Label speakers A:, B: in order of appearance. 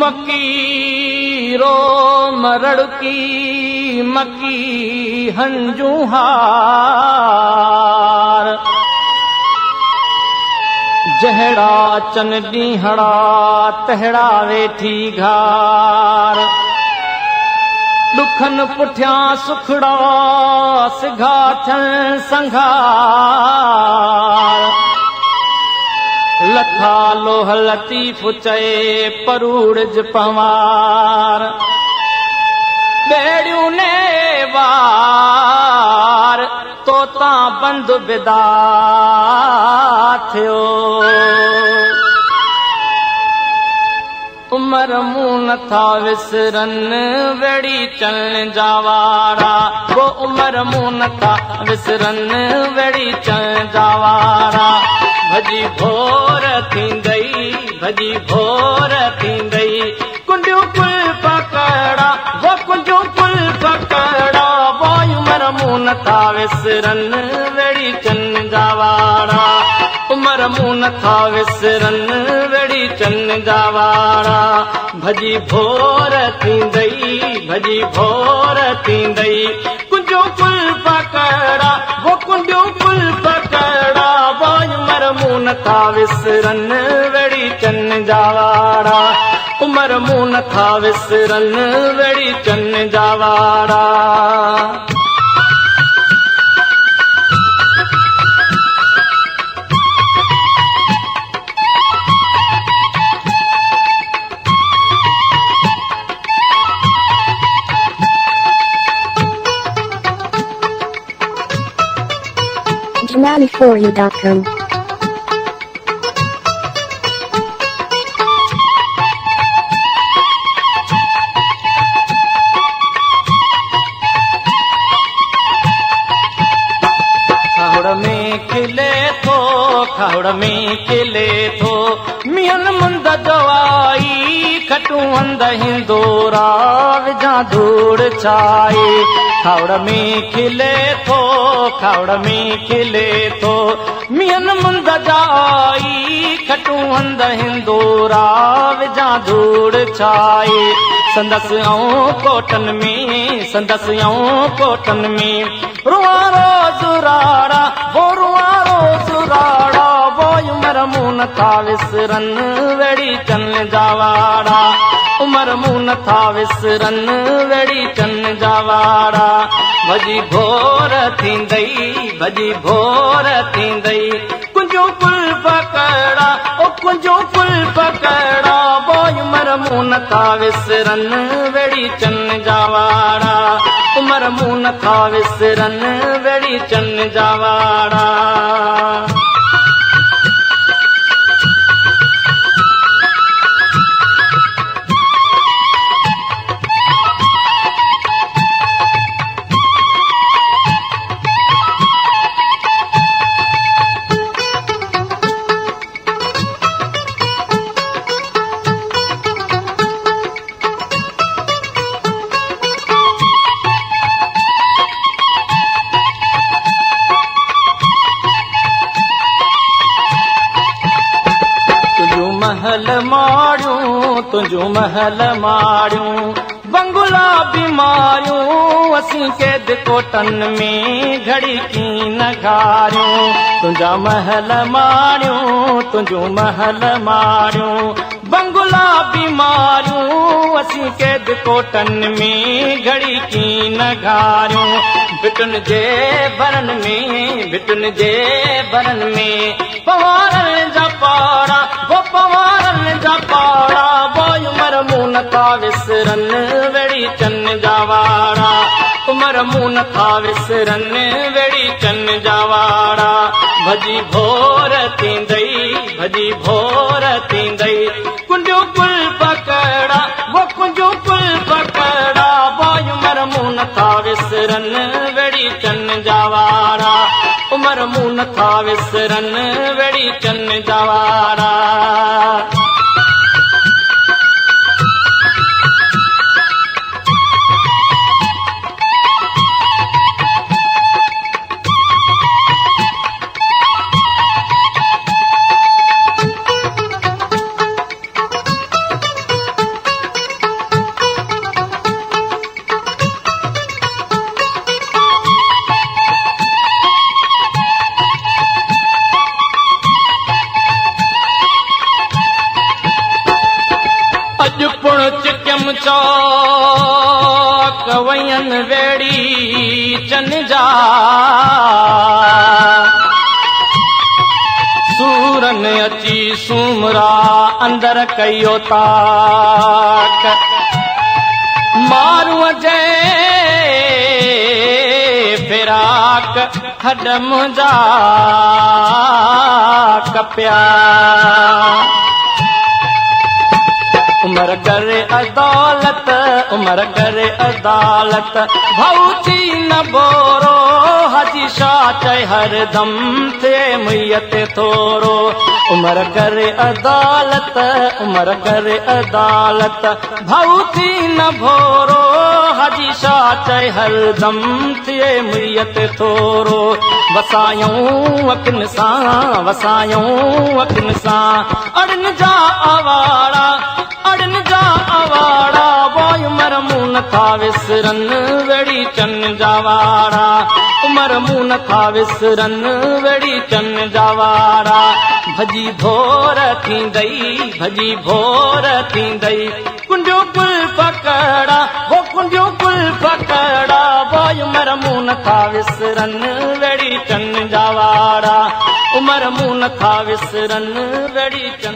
A: मकी रो मरड़ की मकी हंजू हार जहड़ा चन ॾींहड़ा तहड़ा वेठी घार दुखन पुठियां सुखड़ा सिघा थियण संघार लथा लोह लतीफ़ चए परूड़ज पवार बेड़ियूं ने वार तोता बंद बिदा थियो उमर मुंह नथा विसरन वेड़ी चलण जा वारा वो उमर मुंह नथा विसरन वेड़ी चलण जा वारा भजी भोर थींदई कुंडियूं कुल पकड़ा वो कुंडियूं कुल पकड़ा वो उमर मुंह नथा विसरन वेड़ी चलण जा वारा उमर मुंह नथा विसरन वेड़ी चलण जा वारा भजी भोर थींदई कुंडियूं कुल पकड़ा वो कुंडियूं कुल पकड़ा वो उमर मुंह नथा विसरन वेड़ी चलण जा वारा उमर मुंह नथा विसरन वेड़ी चलण जा वारा
B: JamaliForYou.com
A: खावड़ में खिले थो मियन मुंद जवाई खटूं अंद हिंदोरा विझां धूड़ छाए खावड़ में खिले थो मियन मुंद जाई खटूं अंद हिंदोरा विझां धूड़ छाए संदस आऊं कोटन में रुआरो जुराड़ा वो रुआरो जुराड़ा वो उमर मुंह नथा विसरन वेड़ी चलण जा वारा उमर मुंह नथा विसरन वेड़ी चलण जा वारा भजी भोर थींदई कुंजो कुल पकड़ा ओ कुंजो कुल पकड़ा वो उमर मुंह नथा विसरन वेड़ी चलण जा वारा उमर मुंह नथा विसरन वेड़ी चलण जा वारा तुझू महल मारियूं बंगुला बीमारियूं असीं कैद कोटन में घड़ी की न घारियूं तुझा महल मारियूं बंगुला बीमारियूं असीं कैद कोटन में घड़ी की न घारियूं भिटुन जे भरन में पवारन जा पाड़ा वो पवारन जा पाड़ा वो उमर मुंह नथा विसरन वेड़ी चलण जा वारा उमर मुंह नथा विसरन वेड़ी चलण जा वारा भजी भोर थींदई कुंडियूं कुल पकड़ा वो कुंडियूं कुल पकड़ा वो उमर मुंह नथा विसरन वेड़ी चलण जा वारा उमर मुंह नथा विसरन वेड़ी चलण जा वारा वेड़ी चन जा सूरन अची सूमरा अंदर कयो ताक मारूं जे फिराक हड मुंहिंजा कपिया उमर करे अदालत उमर करे अदालत भौती न बोरो हाजी शाह चए हरदम थे मैयत थोरो उमर करे अदालत उमर करे अदालत भौती न भोरो हाजी शाह चए हरदम थे मैयत थोरो वसायूं अखिन सां अड़न जा आवाड़ा अड़न जा आवाड़ा वो उमर मुंह नथा विसरन वेड़ी चन जा वाड़ा उमर मुंह नथा विसरन वेड़ी चन जा वाड़ा भजी भोर थींदई कुंडियो पुल पकड़ा वो कुंडियो पुल पकड़ा वो उमर मुंह नथा विसरन वेड़ी चन जा वाड़ा उमर मुंह नथा विसरन वेड़ी चन